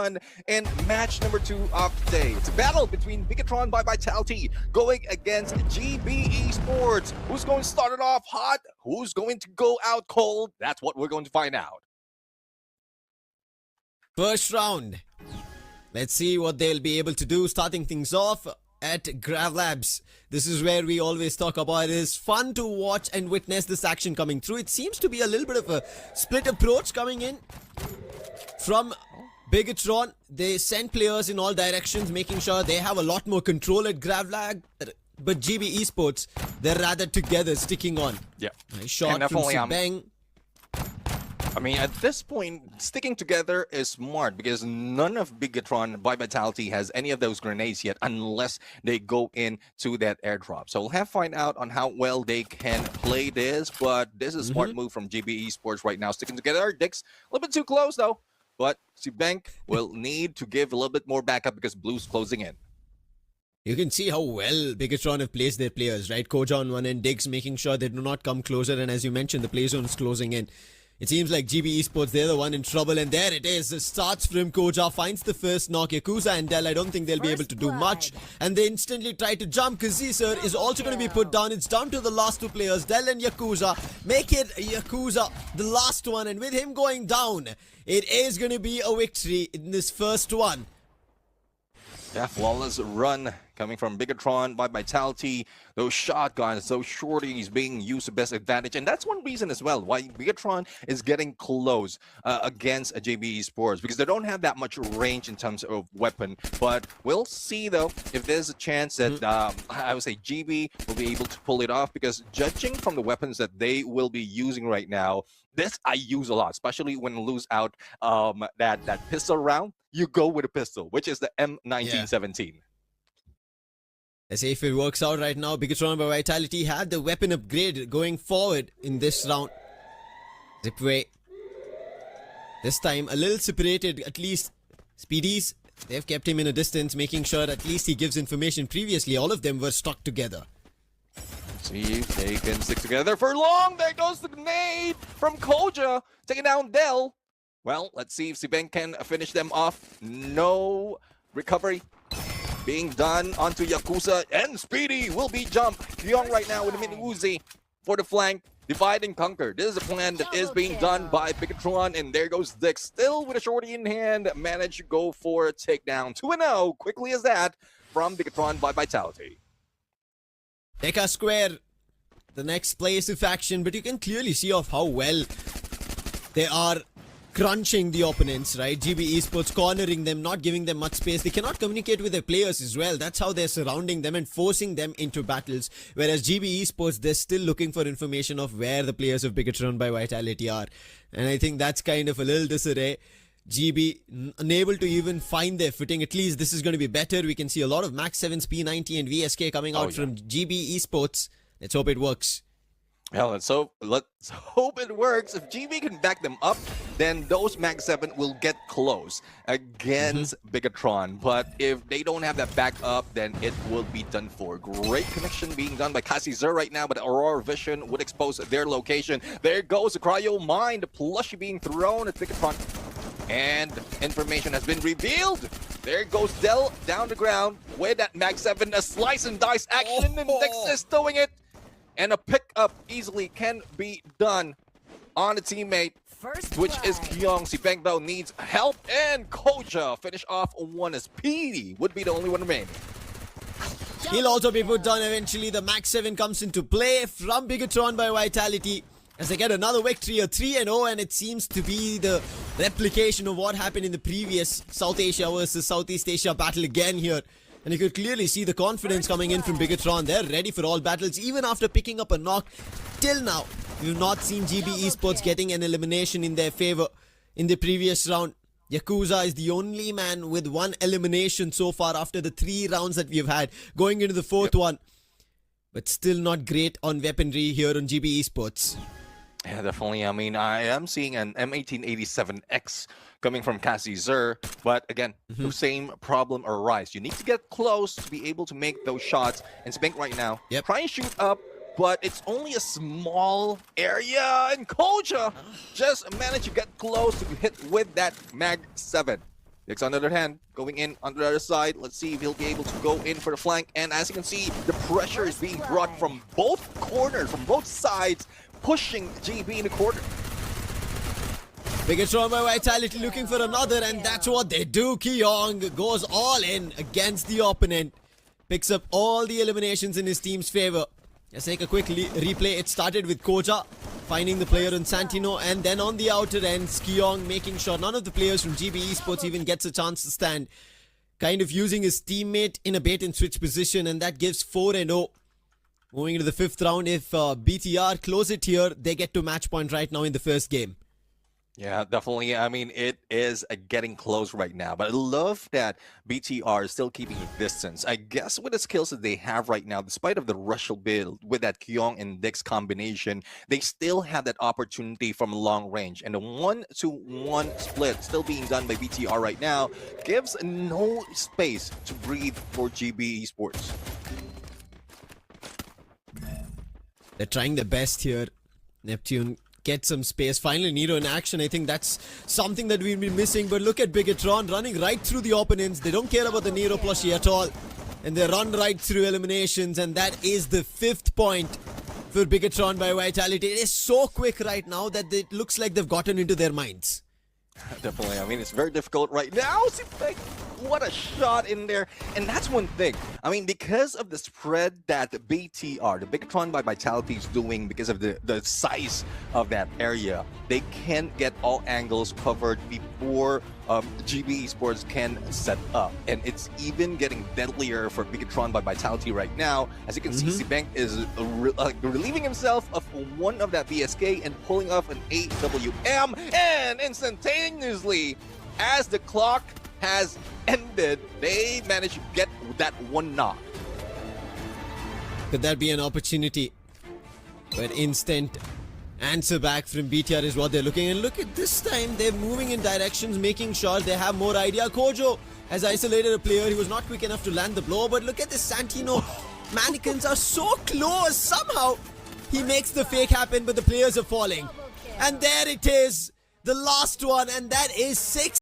1 in match number 2 of the day. It's a battle between Bigetron by Vitality going against GB Esports. Who's going to start it off hot? Who's going to go out cold? That's what we're going to find out. First round. Let's see what they'll be able to do. Starting things off at Grav Labs. This is where we always talk about it. It's fun to watch and witness this action coming through. It seems to be a little bit of a split approach coming in from Bigetron. They send players in all directions, making sure they have a lot more control at Grav Lab. But GB Esports, they're rather together, sticking on. Yeah. Nice shot from Ffmai. I mean, at this point, sticking together is smart because none of Bigetron by Vitality has any of those grenades yet unless they go into that airdrop. So we'll have to find out on how well they can play this, but this is a smart move from GB Esports right now, sticking together. Dix, a little bit too close though, but Ffmai will need to give a little bit more backup because Blue's closing in. You can see how well Bigetron have placed their players, right? Koja on one end, Diggs making sure they do not come closer, and as you mentioned, the play zone is closing in. It seems like GB Esports, they're the one in trouble, and there it is. It starts from Koja, finds the first knock. Yakuza and Dell, I don't think they'll be able to do much. And they instantly try to jump. Kazisar is also going to be put down. It's down to the last two players, Dell and Yakuza. Make it Yakuza, the last one. And with him going down, it is going to be a victory in this first one. Yeah, flawless run coming from Bigetron by Vitality. Those shotguns, those shorties being used to best advantage. And that's one reason as well why Bigetron is getting close against JB Esports, because they don't have that much range in terms of weapon. But we'll see, though, if there's a chance that I would say GB will be able to pull it off, because judging from the weapons that they will be using right now, this I use a lot, especially when lose out that pistol round. You go with a pistol, which is the M1917. Yeah. Let's see if it works out right now. Bigetron by Vitality had the weapon upgrade going forward in this round. Zipway. This time a little separated, at least. Speedies, they've kept him in a distance, making sure at least he gives information. Previously, all of them were stuck together. See if they can stick together for long. There goes the grenade from Koja, taking down Dell. Well, let's see if Ffmai can finish them off. No recovery being done onto Yakuza, and Speedy will be jumped. Kyong right now with a mini Uzi for the flank. Divide and conquer. This is a plan that is being done by Bigetron, and there goes Dix, still with a shorty in hand. Managed to go for a takedown. 2-0, quickly as that, from Bigetron by Vitality. Deka Square, the next place of action, but you can clearly see off how well they are crunching the opponents, right? GB Esports cornering them, not giving them much space. They cannot communicate with their players as well. That's how they're surrounding them and forcing them into battles. Whereas GB Esports, they're still looking for information of where the players of Bigetron by Vitality are. And I think that's kind of a little disarray. GB unable to even find their footing. At least this is going to be better. We can see a lot of Max 7's P90 and VSK coming out from GB Esports. Let's hope it works. Well, let's hope it works. If GB can back them up, then those Mag 7 will get close against Bigetron. But if they don't have that backup, then it will be done for. Great connection being done by Kazisar right now, but Aurora Vision would expose their location. There goes the Cryo Mine, the plushie being thrown at Bigetron. And information has been revealed. There goes Dell down the ground with that Mag 7, a slice and dice action, and Dix is doing it. And a pickup easily can be done on a teammate, which is Kyong. Ffmai though needs help, and Koja finish off one as Speedy would be the only one remaining. He'll also be put down eventually. The Max 7 comes into play from Bigetron by Vitality as they get another victory, a 3-0, and it seems to be the replication of what happened in the previous South Asia versus Southeast Asia battle again here. And you could clearly see the confidence coming in from Bigetron. They're ready for all battles, even after picking up a knock. Till now, we've not seen GB Esports getting an elimination in their favor in the previous round. Yakuza is the only man with one elimination so far after the 3 rounds that we've had, going into the 4th one. But still not great on weaponry here on GB Esports. Yeah, definitely. I mean, I am seeing an M1887X coming from Kazisar, but again, the same problem arise. You need to get close to be able to make those shots. And Ffmai right now, try and shoot up, but it's only a small area, and Koja just managed to get close to hit with that Mag 7. Dix, on the other hand, going in on the other side. Let's see if he'll be able to go in for the flank. And as you can see, the pressure is being brought from both corners, from both sides, pushing GB in the corner. Bigetron by Vitality looking for another, and that's what they do. Kyong goes all in against the opponent. Picks up all the eliminations in his team's favor. Let's take a quick replay. It started with Koja finding the player on Santino, and then on the outer end, Kyong making sure none of the players from GB Esports even gets a chance to stand. Kind of using his teammate in a bait and switch position, and that gives 4-0. Moving into the 5th round, if BTR close it here, they get to match point right now in the first game. Yeah, definitely. I mean, it is getting close right now, but I love that BTR is still keeping a distance. I guess with the skills that they have right now, despite of the Russell build with that Kyong and Dix combination, they still have that opportunity from long range. And the 1-to-1 split still being done by BTR right now gives no space to breathe for GB Esports. They're trying their best here. Neptune get some space. Finally, Nero in action. I think that's something that we've been missing. But look at Bigetron running right through the opponents. They don't care about the Nero plushie at all. And they run right through eliminations. And that is the 5th point for Bigetron by Vitality. It is so quick right now that it looks like they've gotten into their minds. Definitely. I mean, it's very difficult right now. What a shot in there. And that's one thing. I mean, because of the spread that the BTR, the Bigetron by Vitality is doing, because of the size of that area, they can get all angles covered before GB Esports can set up. And it's even getting deadlier for Bigetron by Vitality right now. As you can see, Ffmai is relieving himself of one of that BSK and pulling off an AWM. And instantaneously, as the clock has ended, they managed to get that one knock. Could that be an opportunity? But instant answer back from BTR is what they're looking. And look at this time, they're moving in directions, making sure they have more idea. Kojo has isolated a player. He was not quick enough to land the blow. But look at this, Santino. Mannequins are so close. Somehow he makes the fake happen, but the players are falling. And there it is, the last one. And that is 6.